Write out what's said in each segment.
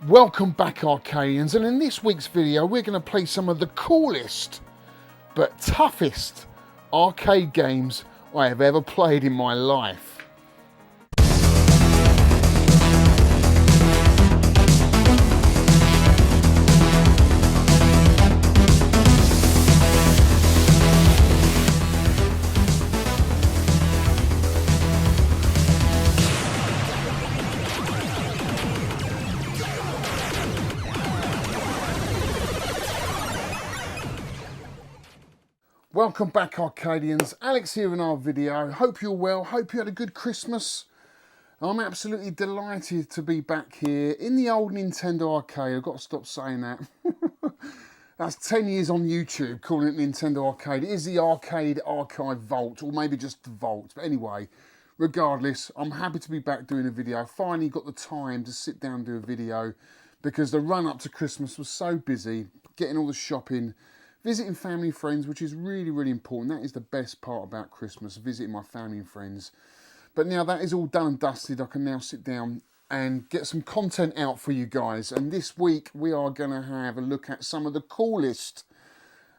Welcome back, Arcadians, and in this week's video we're going to play some of the coolest but toughest arcade games I have ever played in my life. Welcome back, Arcadians. Alex here in our video. Hope you're well. Hope you had a good Christmas. I'm absolutely delighted to be back here in the old Nintendo arcade. I've got to stop saying that. That's 10 years on YouTube calling it Nintendo Arcade. It is the Arcade Archive Vault, or maybe just the Vault. But anyway, regardless, I'm happy to be back doing a video. I finally got the time to sit down and do a video because the run up to Christmas was so busy, getting all the shopping, visiting family and friends, which is really, really important. That is the best part about Christmas, visiting my family and friends. But now that is all done and dusted, I can now sit down and get some content out for you guys. And this week we are going to have a look at some of the coolest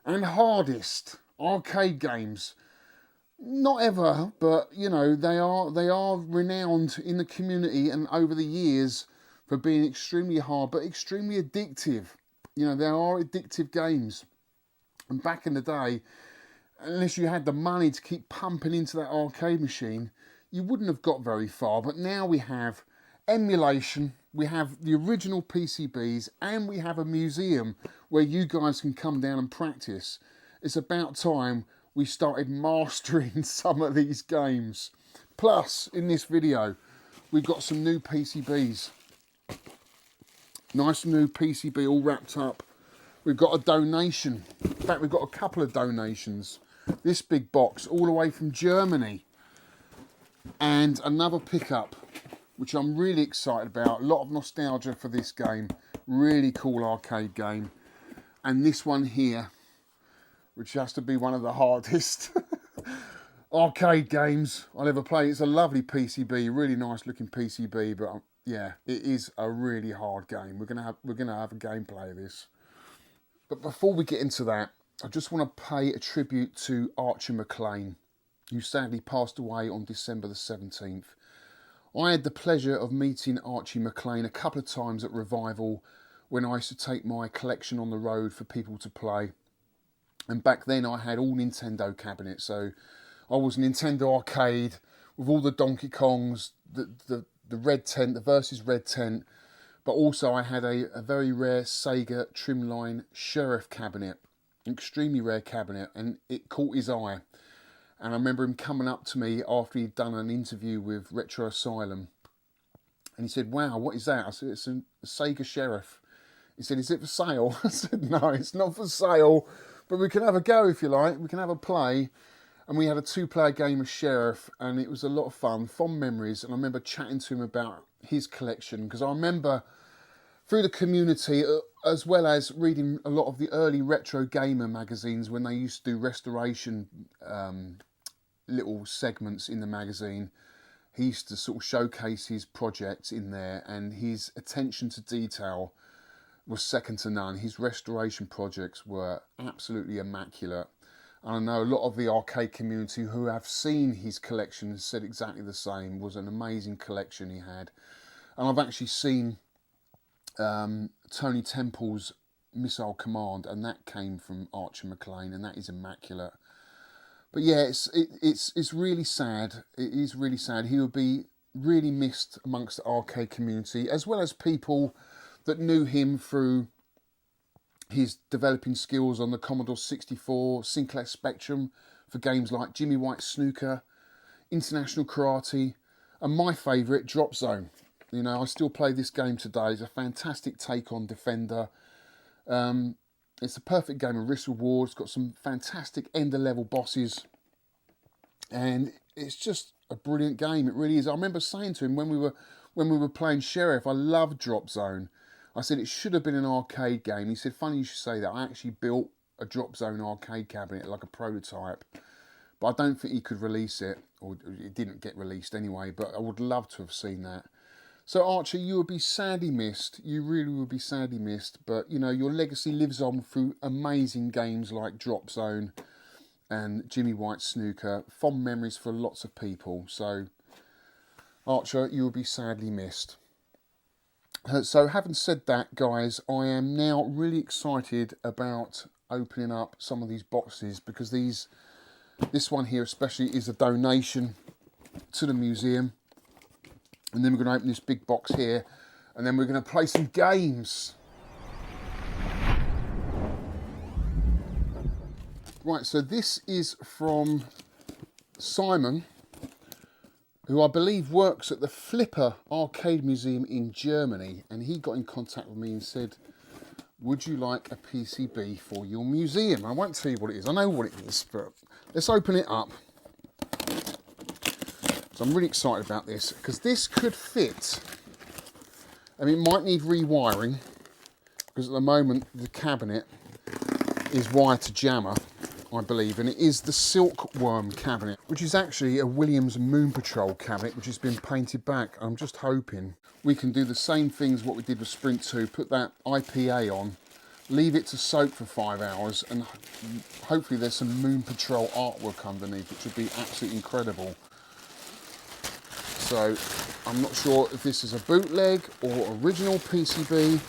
and hardest arcade games. Not ever, but you know, they are renowned in the community and over the years for being extremely hard, but extremely addictive. You know, they are addictive games. And back in the day, unless you had the money to keep pumping into that arcade machine, you wouldn't have got very far. But now we have emulation, we have the original PCBs, and we have a museum where you guys can come down and practice. It's about time we started mastering some of these games. Plus, in this video, we've got some new PCBs. Nice new PCB all wrapped up. We've got a donation. In fact, we've got a couple of donations. This big box all the way from Germany. And another pickup, which I'm really excited about. A lot of nostalgia for this game. Really cool arcade game. And this one here, which has to be one of the hardest arcade games I'll ever play. It's a lovely PCB, really nice looking PCB, but yeah, it is a really hard game. We're gonna have a gameplay of this. But before we get into that, I just want to pay a tribute to Archie McLean, who sadly passed away on December the 17th. I had the pleasure of meeting Archie McLean a couple of times at Revival when I used to take my collection on the road for people to play. And back then I had all Nintendo cabinets, so I was Nintendo Arcade with all the Donkey Kongs, the red tent, the Versus red tent. But also I had a very rare Sega Trimline Sheriff cabinet, an extremely rare cabinet, and it caught his eye. And I remember him coming up to me after he'd done an interview with Retro Asylum. And he said, "Wow, what is that?" I said, "It's a Sega Sheriff." He said, "Is it for sale?" I said, "No, it's not for sale, but we can have a go if you like. We can have a play." And we had a two-player game of Sheriff, and it was a lot of fun, fond memories. And I remember chatting to him about his collection, because I remember through the community, as well as reading a lot of the early retro gamer magazines when they used to do restoration little segments in the magazine, he used to sort of showcase his projects in there, and his attention to detail was second to none. His restoration projects were absolutely immaculate. And I know a lot of the arcade community who have seen his collection said exactly the same. It was an amazing collection he had. And I've actually seen Tony Temple's Missile Command, and that came from Archie McLean, and that is immaculate. But yeah, it's really sad. It is really sad. He would be really missed amongst the arcade community, as well as people that knew him through his developing skills on the Commodore 64, Sinclair Spectrum for games like Jimmy White Snooker, International Karate, and my favourite, Drop Zone. You know, I still play this game today. It's a fantastic take on Defender. It's a perfect game of risk reward. It's got some fantastic ender level bosses, and it's just a brilliant game. It really is. I remember saying to him when we were playing Sheriff, I love Drop Zone. I said it should have been an arcade game. He said, "Funny you should say that. I actually built a Drop Zone arcade cabinet, like a prototype, but I don't think he could release it, or it didn't get released anyway. But I would love to have seen that." So Archer, you will be sadly missed. You really will be sadly missed. But, you know, your legacy lives on through amazing games like Drop Zone and Jimmy White Snooker. Fond memories for lots of people. So, Archer, you will be sadly missed. So having said that, guys, I am now really excited about opening up some of these boxes, because this one here especially is a donation to the museum. And then we're going to open this big box here, and then we're going to play some games. Right, so this is from Simon, who I believe works at the Flipper Arcade Museum in Germany, and he got in contact with me and said, would you like a PCB for your museum? I won't tell you what it is, I know what it is, but let's open it up. So I'm really excited about this, because this could fit. I mean, it might need rewiring, because at the moment the cabinet is wired to jammer, I believe, and it is the Silkworm cabinet, which is actually a Williams Moon Patrol cabinet, which has been painted back. I'm just hoping we can do the same things what we did with Sprint 2, put that IPA on, leave it to soak for 5 hours, and hopefully there's some Moon Patrol artwork underneath, which would be absolutely incredible. So I'm not sure if this is a bootleg or original PCB.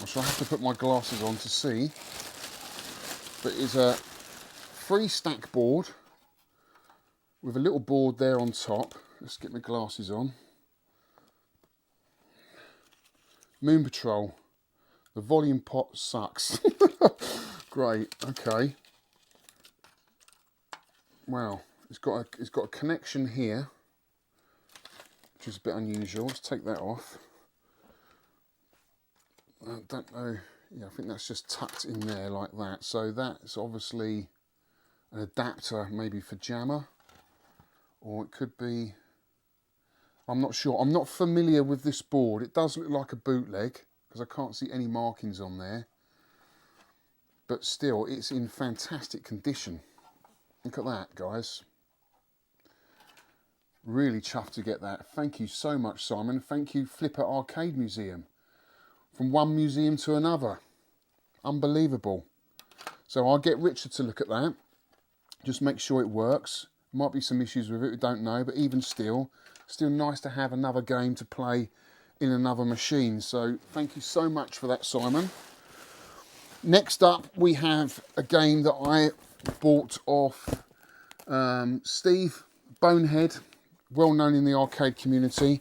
I shall have to put my glasses on to see. But it's a 3-stack board with a little board there on top. Let's get my glasses on. Moon Patrol. The volume pot sucks. Great, okay. Wow, it's got a connection here, which is a bit unusual. Let's take that off. I don't know. Yeah, I think that's just tucked in there like that. So that's obviously an adapter, maybe for jammer, or it could be, I'm not sure. I'm not familiar with this board. It does look like a bootleg, because I can't see any markings on there. But still, it's in fantastic condition. Look at that, guys. Really chuffed to get that. Thank you so much, Simon. Thank you, Flipper Arcade Museum. From one museum to another. Unbelievable. So I'll get Richard to look at that. Just make sure it works. Might be some issues with it, we don't know. But even still nice to have another game to play in another machine. So thank you so much for that, Simon. Next up, we have a game that I bought off Steve Bonehead, well known in the arcade community.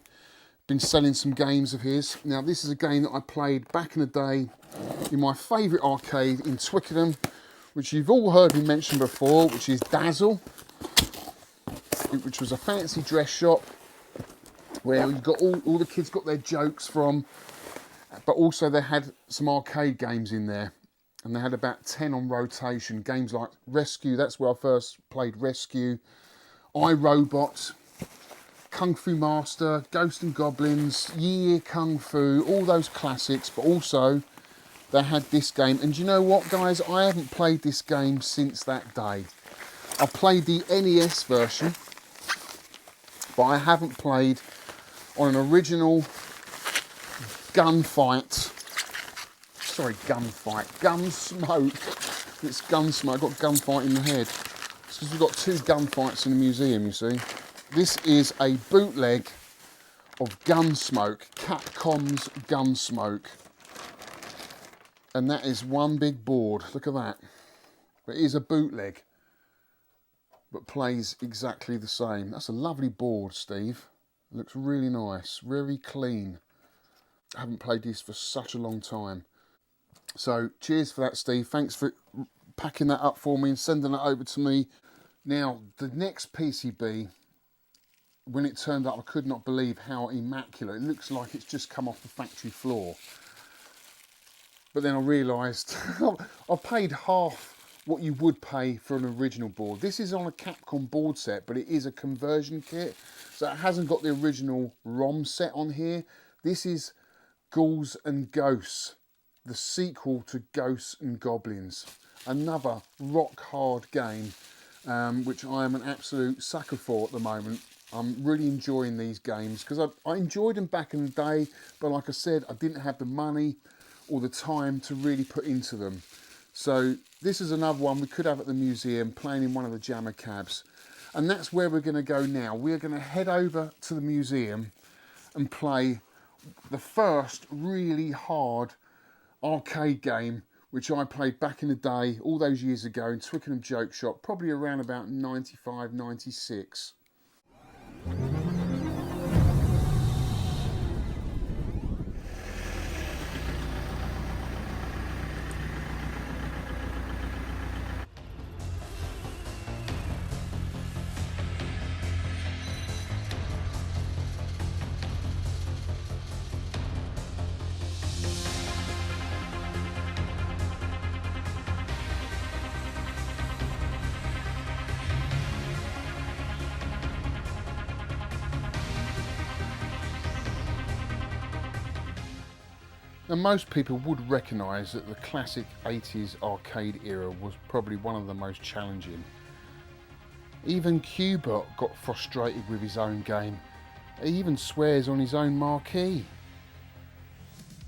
Been selling some games of his. Now this is a game that I played back in the day in my favourite arcade in Twickenham, which you've all heard me mention before, which is Dazzle, which was a fancy dress shop where you got all the kids got their jokes from, but also they had some arcade games in there, and they had about 10 on rotation. Games like Rescue, that's where I first played Rescue, iRobot, Kung Fu Master, Ghosts and Goblins, Year Kung Fu, all those classics, but also they had this game. And do you know what, guys? I haven't played this game since that day. I played the NES version, but I haven't played on an original Gunsmoke. It's Gunsmoke. I've got Gunfight in the head. It's because we've got 2 gunfights in the museum, you see. This is a bootleg of Gunsmoke, Capcom's Gunsmoke. And that is one big board. Look at that. It is a bootleg, but plays exactly the same. That's a lovely board, Steve. It looks really nice, very clean. I haven't played these for such a long time. So cheers for that, Steve. Thanks for packing that up for me and sending that over to me. Now, the next PCB, when it turned up, I could not believe how immaculate. It looks like it's just come off the factory floor. But then I realised I paid half what you would pay for an original board. This is on a Capcom board set, but it is a conversion kit. So it hasn't got the original ROM set on here. This is Ghouls and Ghosts, the sequel to Ghosts and Goblins. Another rock hard game, which I am an absolute sucker for at the moment. I'm really enjoying these games because I enjoyed them back in the day, but like I said, I didn't have the money or the time to really put into them. So this is another one we could have at the museum, playing in one of the jammer cabs. And that's where we're going to go now. We're going to head over to the museum and play the first really hard arcade game, which I played back in the day, all those years ago in Twickenham Joke Shop, probably around about 95, 96. And most people would recognise that the classic 80s arcade era was probably one of the most challenging. Even Qbert got frustrated with his own game. He even swears on his own marquee.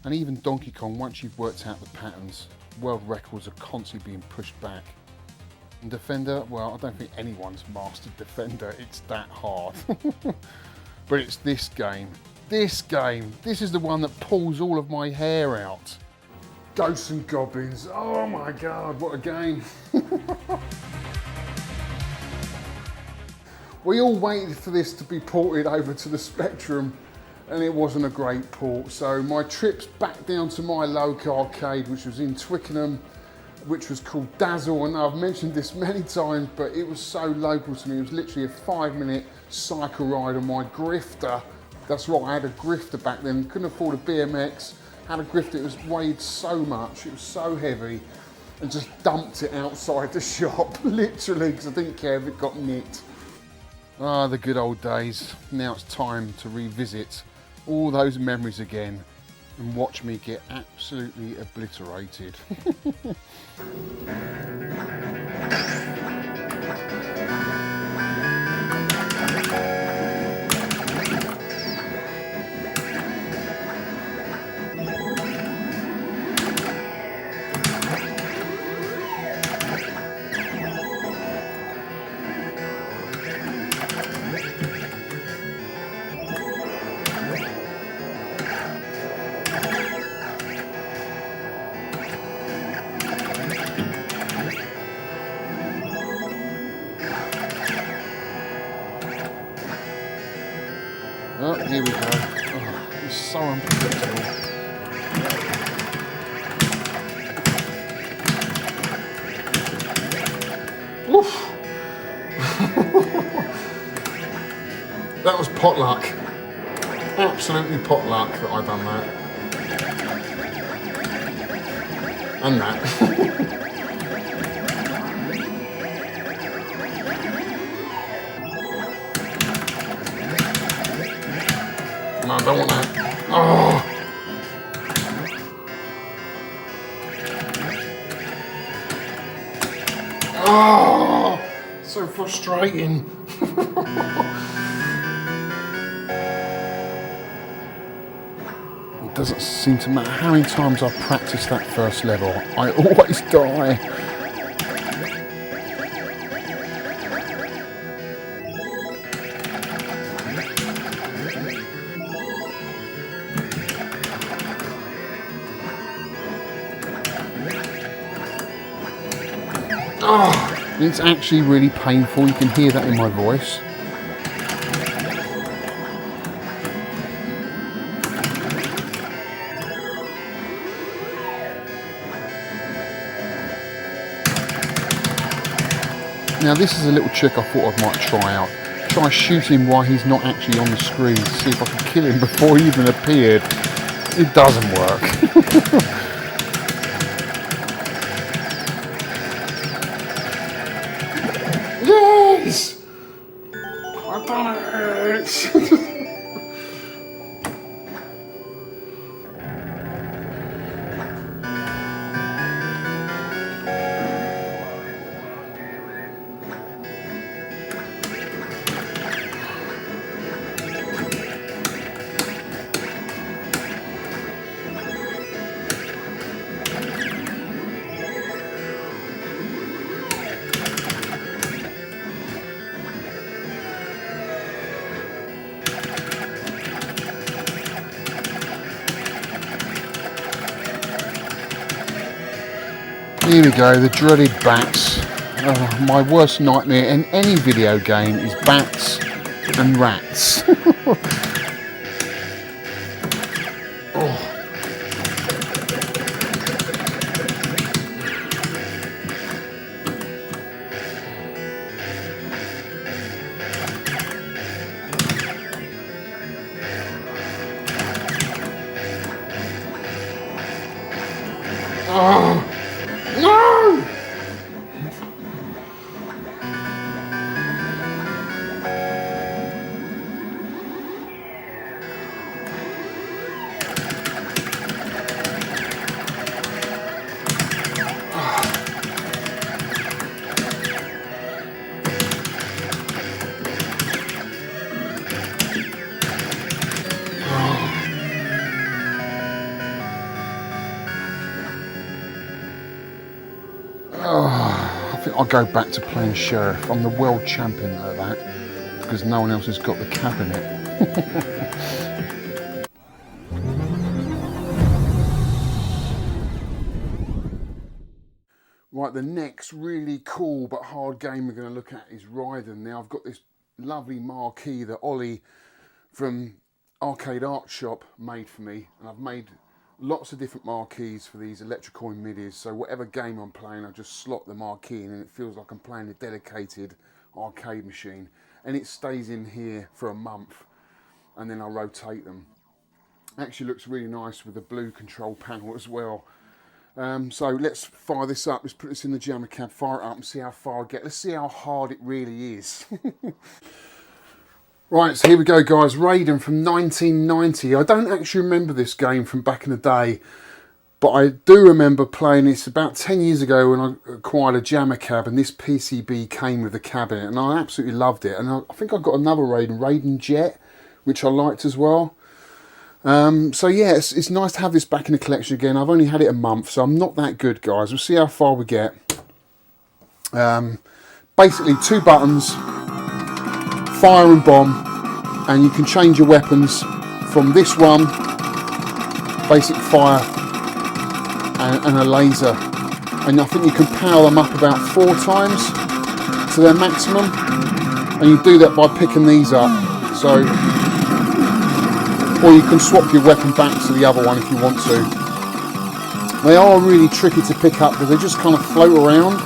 And even Donkey Kong, once you've worked out the patterns, world records are constantly being pushed back. And Defender, well, I don't think anyone's mastered Defender, it's that hard. But it's this game. This is the one that pulls all of my hair out. Ghosts and Goblins, oh my God, what a game. We all waited for this to be ported over to the Spectrum, and it wasn't a great port. So my trips back down to my local arcade, which was in Twickenham, which was called Dazzle, and I've mentioned this many times, but it was so local to me. It was literally a 5-minute cycle ride on my Grifter. That's right, I had a Grifter back then, couldn't afford a BMX, had a Grifter, it was weighed so much, it was so heavy, and just dumped it outside the shop, literally, because I didn't care if it got nicked. Ah, the good old days. Now it's time to revisit all those memories again and watch me get absolutely obliterated. Oh, here we go. Oh, it's so unpredictable. Oof. That was potluck. Absolutely potluck that I done that. And that. No, I don't want that. Oh! Oh! So frustrating. It doesn't seem to matter how many times I practice that first level, I always die. Oh, it's actually really painful. You can hear that in my voice. Now this is a little trick I thought I might try out. Try shooting him while he's not actually on the screen to see if I can kill him before he even appeared. It doesn't work. Yes! I've done it! Here we go, the dreaded bats. Oh, my worst nightmare in any video game is bats and rats. Oh. Oh. No! I think I'll go back to playing Sheriff. I'm the world champion at that because no one else has got the cabinet. Right, the next really cool but hard game we're going to look at is Raiden. Now I've got this lovely marquee that Ollie from Arcade Art Shop made for me, and I've made lots of different marquees for these Electrocoin midis, so whatever game I'm playing I just slot the marquee in and it feels like I'm playing a dedicated arcade machine, and it stays in here for a month and then I rotate them. Actually looks really nice with the blue control panel as well. So let's fire this up, let's put this in the jammer cab, fire it up and see how far I get. Let's see how hard it really is. Right, so here we go guys, Raiden from 1990. I don't actually remember this game from back in the day, but I do remember playing this about 10 years ago when I acquired a jammer cab and this PCB came with the cabinet and I absolutely loved it. And I think I got another Raiden Jet, which I liked as well. So yeah, it's nice to have this back in the collection again. I've only had it a month, so I'm not that good guys. We'll see how far we get. Basically 2 buttons, fire and bomb, and you can change your weapons from this one, basic fire, and a laser, and I think you can power them up about 4 times to their maximum, and you do that by picking these up. So, or you can swap your weapon back to the other one if you want to. They are really tricky to pick up because they just kind of float around.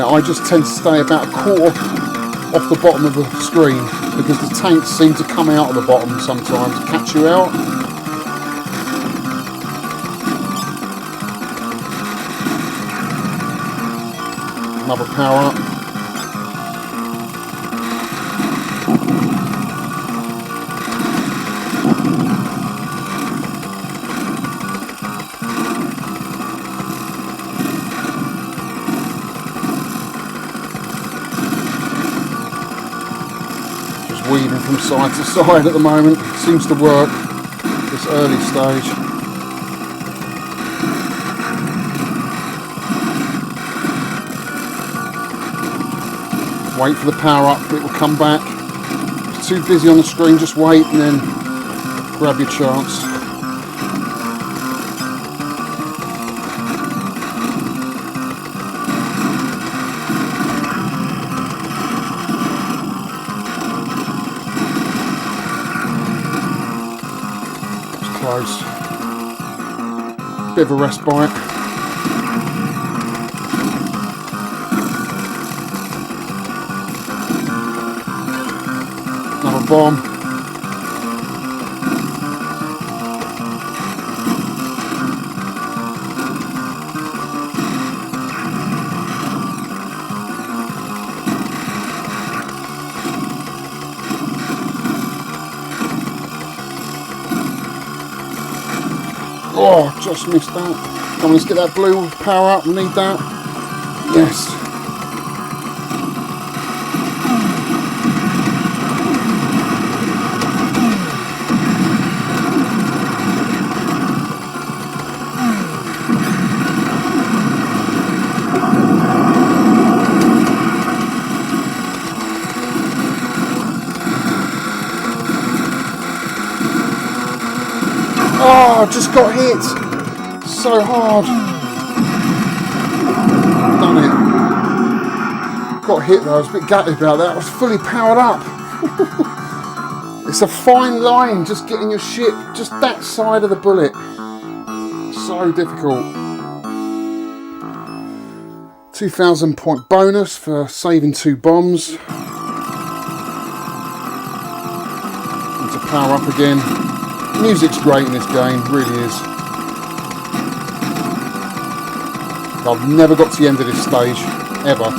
I just tend to stay about a quarter off the bottom of the screen because the tanks seem to come out of the bottom sometimes to catch you out. Another power up. Weaving from side to side at the moment. Seems to work this early stage. Wait for the power up, it will come back. If it's too busy on the screen, just wait and then grab your chance. Close. Bit of a respite. Another bomb. Oh, just missed that. Come on, let's get that blue power up. We need that. Yes. I just got hit so hard. Done it. Got hit though, I was a bit gutted about that. I was fully powered up. It's a fine line, just getting your ship just that side of the bullet. So difficult. 2,000 point bonus for saving 2 bombs. Need to power up again. Music's great in this game, really is. I've never got to the end of this stage, ever.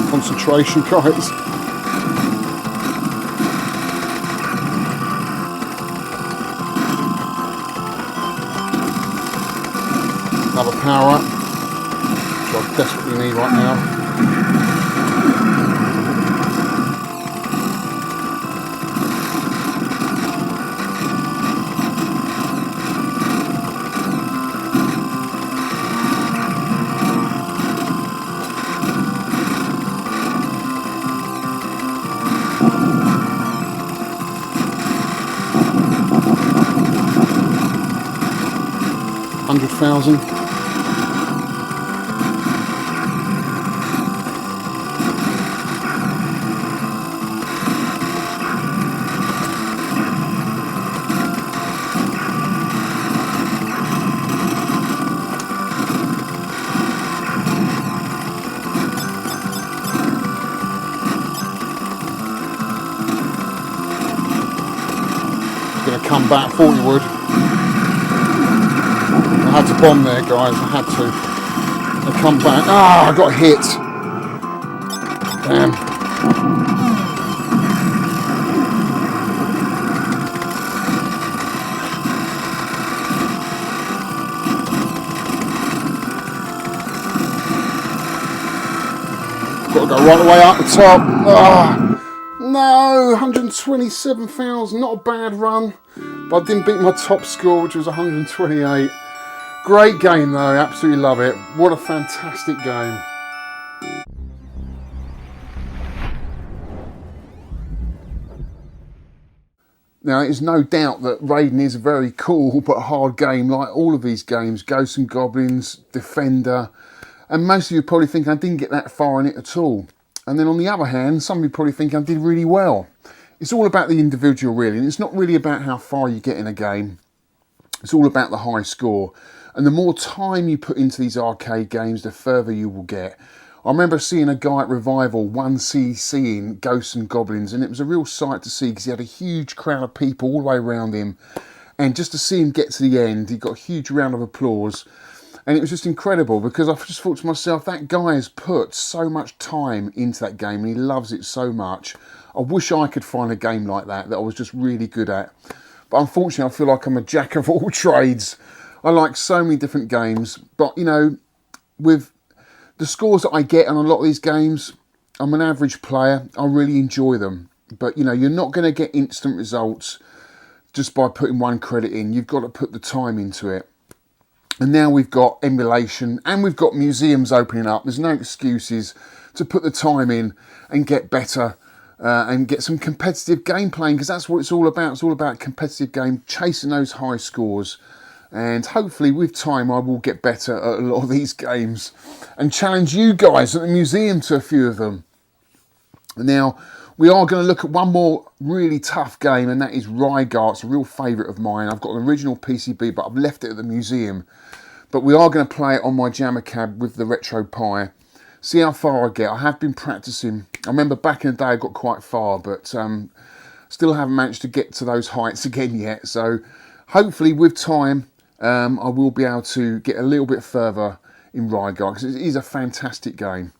Concentration, guys. Another power up, which I desperately need right now. $100,000. Going to come back, thought he would. I had to bomb there, guys. I had to. I come back. Ah, I got hit. Damn. Got to go right away up the top. Ah, no, 127,000. Not a bad run, but I didn't beat my top score, which was 128. Great game though, absolutely love it. What a fantastic game. Now, there's no doubt that Raiden is a very cool but hard game, like all of these games. Ghosts and Goblins, Defender, and most of you probably think I didn't get that far in it at all. And then on the other hand, some of you probably think I did really well. It's all about the individual really, and it's not really about how far you get in a game. It's all about the high score. And the more time you put into these arcade games, the further you will get. I remember seeing a guy at Revival 1cc in Ghosts and Goblins, and it was a real sight to see because he had a huge crowd of people all the way around him. And just to see him get to the end, he got a huge round of applause. And it was just incredible because I just thought to myself, that guy has put so much time into that game and he loves it so much. I wish I could find a game like that I was just really good at. But unfortunately, I feel like I'm a jack of all trades. I like so many different games, but you know, with the scores that I get on a lot of these games, I'm an average player. I really enjoy them. But you know, you're not going to get instant results just by putting one credit in. You've got to put the time into it. And now we've got emulation and we've got museums opening up. There's no excuses to put the time in and get better and get some competitive game playing, because that's what it's all about. It's all about competitive game, chasing those high scores. And hopefully with time I will get better at a lot of these games and challenge you guys at the museum to a few of them. Now we are going to look at one more really tough game, and that is Rygar. It's a real favourite of mine. I've got an original PCB but I've left it at the museum. But we are going to play it on my Jammer Cab with the Retro Pi. See how far I get. I have been practising. I remember back in the day I got quite far, but still haven't managed to get to those heights again yet. So hopefully with time I will be able to get a little bit further in Rygar, because it is a fantastic game.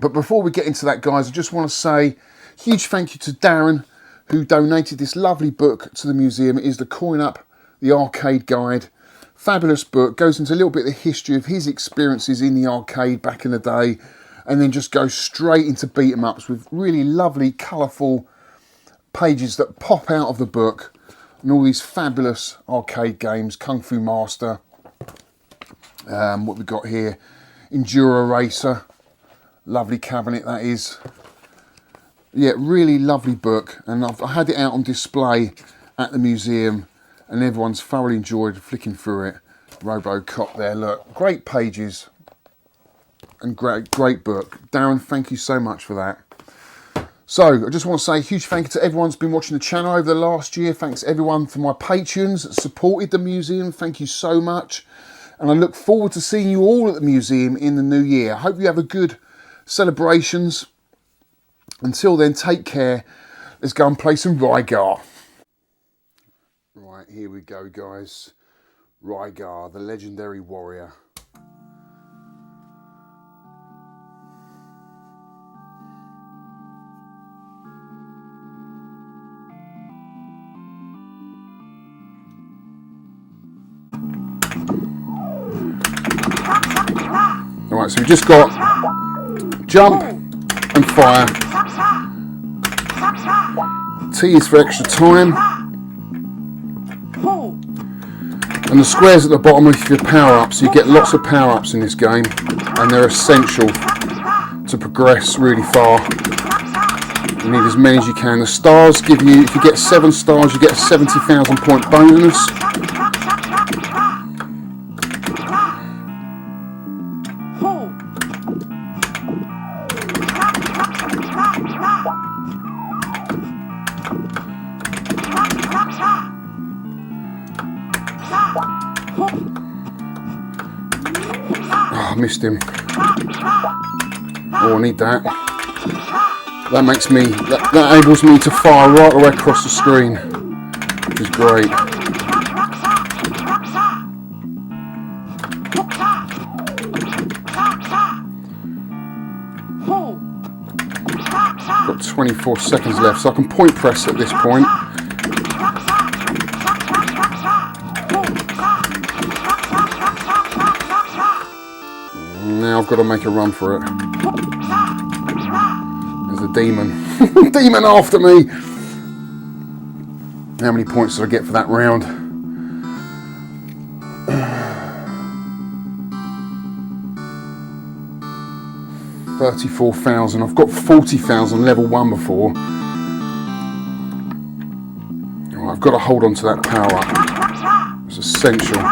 But before we get into that, guys, I just want to say huge thank you to Darren, who donated this lovely book to the museum. It is the Coin Up, the Arcade Guide. Fabulous book, goes into a little bit of the history of his experiences in the arcade back in the day, and then just goes straight into beat 'em ups with really lovely, colourful pages that pop out of the book, and all these fabulous arcade games. Kung Fu Master, what we've got here, Enduro Racer, lovely cabinet that is. Yeah, really lovely book, and I had it out on display at the museum, and everyone's thoroughly enjoyed flicking through it. RoboCop there, look, great pages and great book. Darren, thank you so much for that. So I just want to say a huge thank you to everyone who's been watching the channel over the last year. Thanks everyone for my patrons that supported the museum. Thank you so much. And I look forward to seeing you all at the museum in the new year. I hope you have a good celebrations. Until then, take care. Let's go and play some Rygar. Right, here we go, guys. Rygar, the legendary warrior. Alright, so we've just got jump and fire. T is for extra time. And the squares at the bottom are for your power-ups. So you get lots of power-ups in this game, and they're essential to progress really far. You need as many as you can. The stars give you, if you get 7 stars, you get a 70,000 point bonus. Oh, I missed him. Oh, I need that. That makes me, that enables me to fire right away across the screen, which is great. Got 24 seconds left, so I can point press at this point. Now I've got to make a run for it. There's a demon. Demon after me! How many points did I get for that round? $34,000. I've got 40,000 level 1 before. Oh, I've got to hold on to that power. It's essential.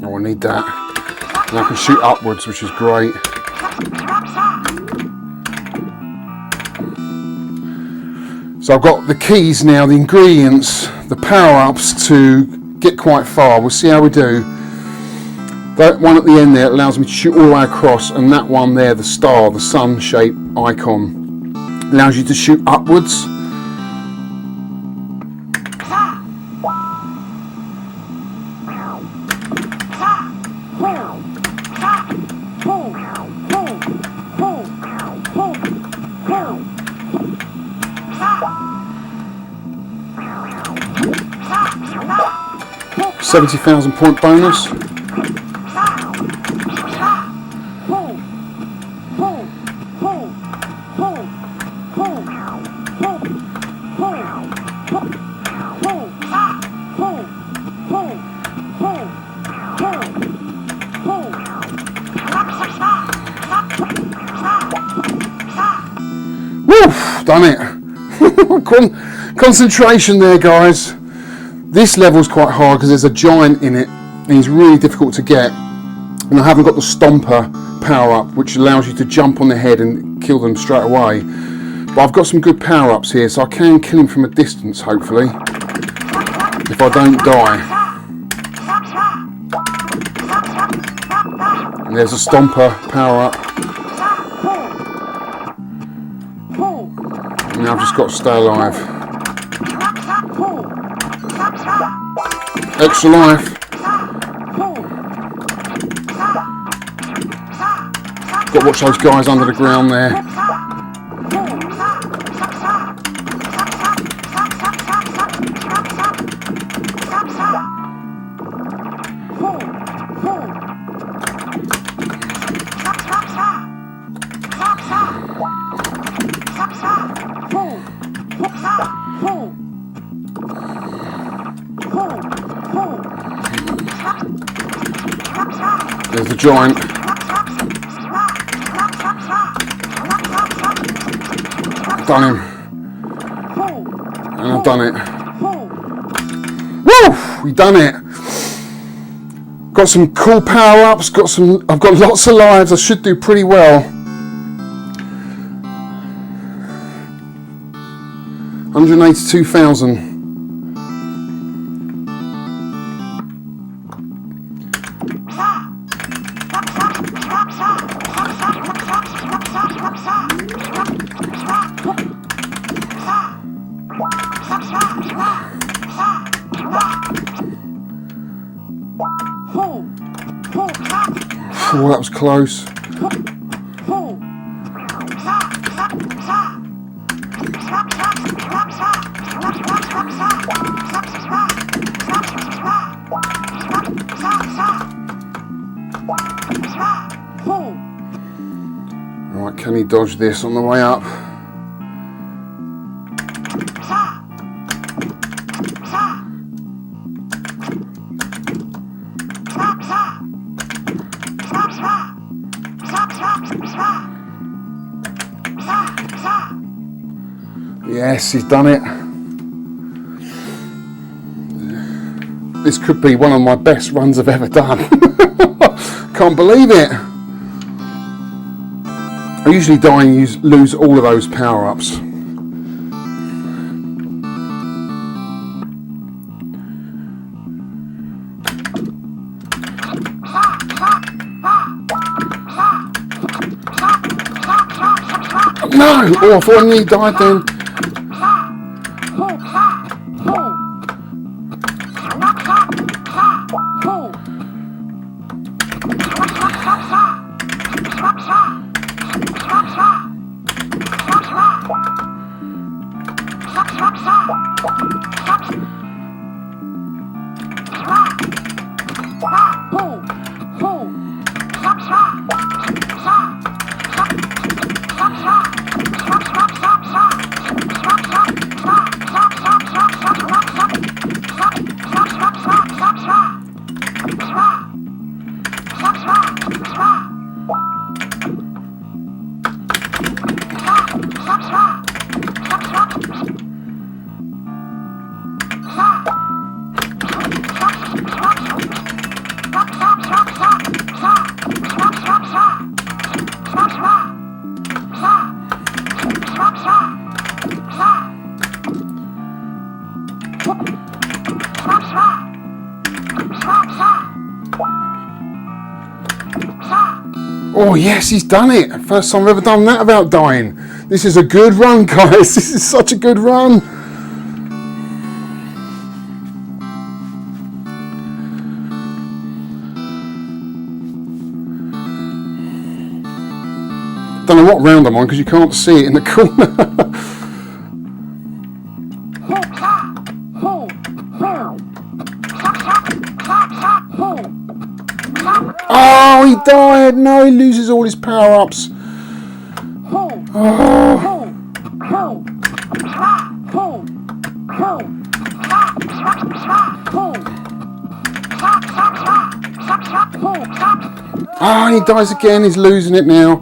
Oh, I need that. And I can shoot upwards, which is great. So I've got the keys now, the ingredients, the power-ups to get quite far. We'll see how we do. That one at the end there allows me to shoot all the way across, and that one there, the star, the sun-shaped icon, allows you to shoot upwards. $70,000 point bonus. Woof! Done it. Concentration there, guys. This level's quite hard because there's a giant in it and he's really difficult to get. And I haven't got the Stomper power up, which allows you to jump on the head and kill them straight away. But I've got some good power ups here, so I can kill him from a distance, hopefully, if I don't die. And there's a Stomper power up. And now I've just got to stay alive. Extra life. Got to watch those guys under the ground there. There's the giant. I've done him. And I've done it. Woo! We've done it. Got some cool power-ups, I've got lots of lives, I should do pretty well. 182,000. Oh, that was close. Right, can he dodge this on the way up? Yes, he's done it. This could be one of my best runs I've ever done. Can't believe it. I usually die and lose all of those power-ups. No! Oh, I thought I nearly died then. Oh yes, he's done it. First time I've ever done that without dying. This is a good run, guys. This is such a good run. Don't know what round I'm on because you can't see it in the corner. Oh, he died. No, he loses all his power-ups. Oh. Ah, and he dies again. He's losing it now.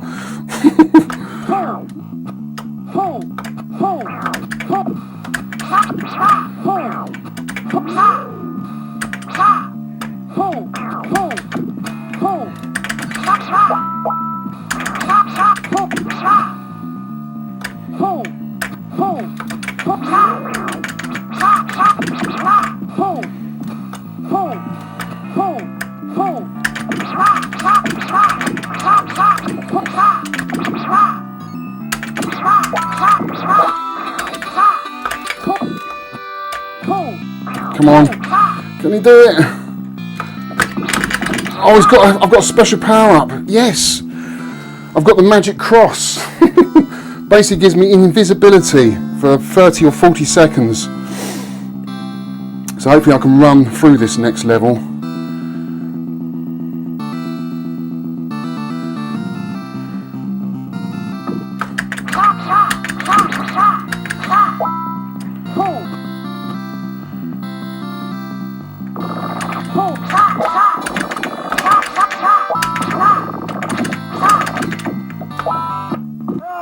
Come on, can he do it? Oh, I've got a special power up. Yes, I've got the magic cross. Basically gives me invisibility for 30 or 40 seconds. So hopefully I can run through this next level.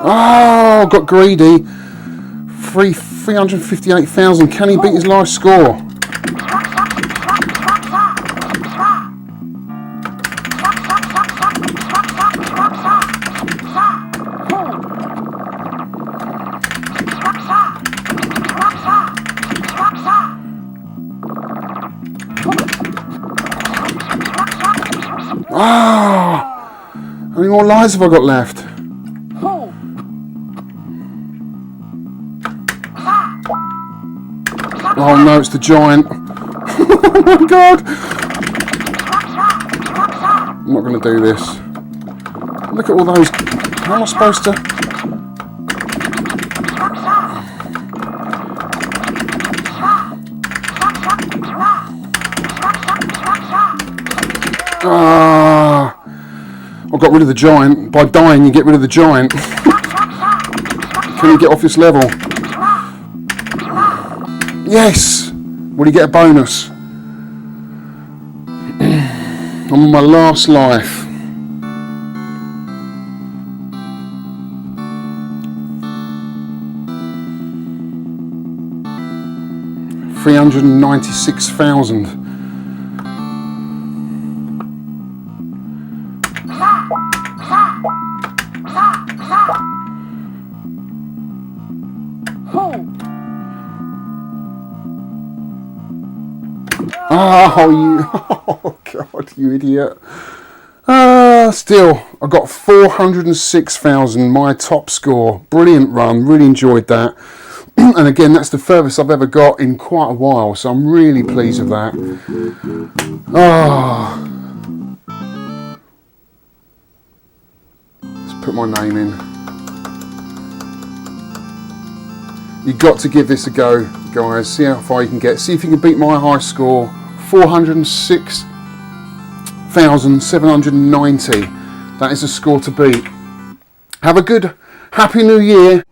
Oh, got greedy. 358,000. Can he beat his life score? Ah! How many more lives have I got left? Oh no, it's the giant. Oh my god! I'm not going to do this. Look at all those. How am I supposed to? Ah! I got rid of the giant. By dying, you get rid of the giant. Can you get off this level? Yes! Will you get a bonus? I'm on my last life. $396,000. Oh, you! Oh God, you idiot! Still, I got 406,000. My top score. Brilliant run. Really enjoyed that. And again, that's the furthest I've ever got in quite a while. So I'm really pleased with that. Oh. Let's put my name in. You've got to give this a go, guys. See how far you can get. See if you can beat my high score. 406,790. That is a score to beat. Have a good, happy new year.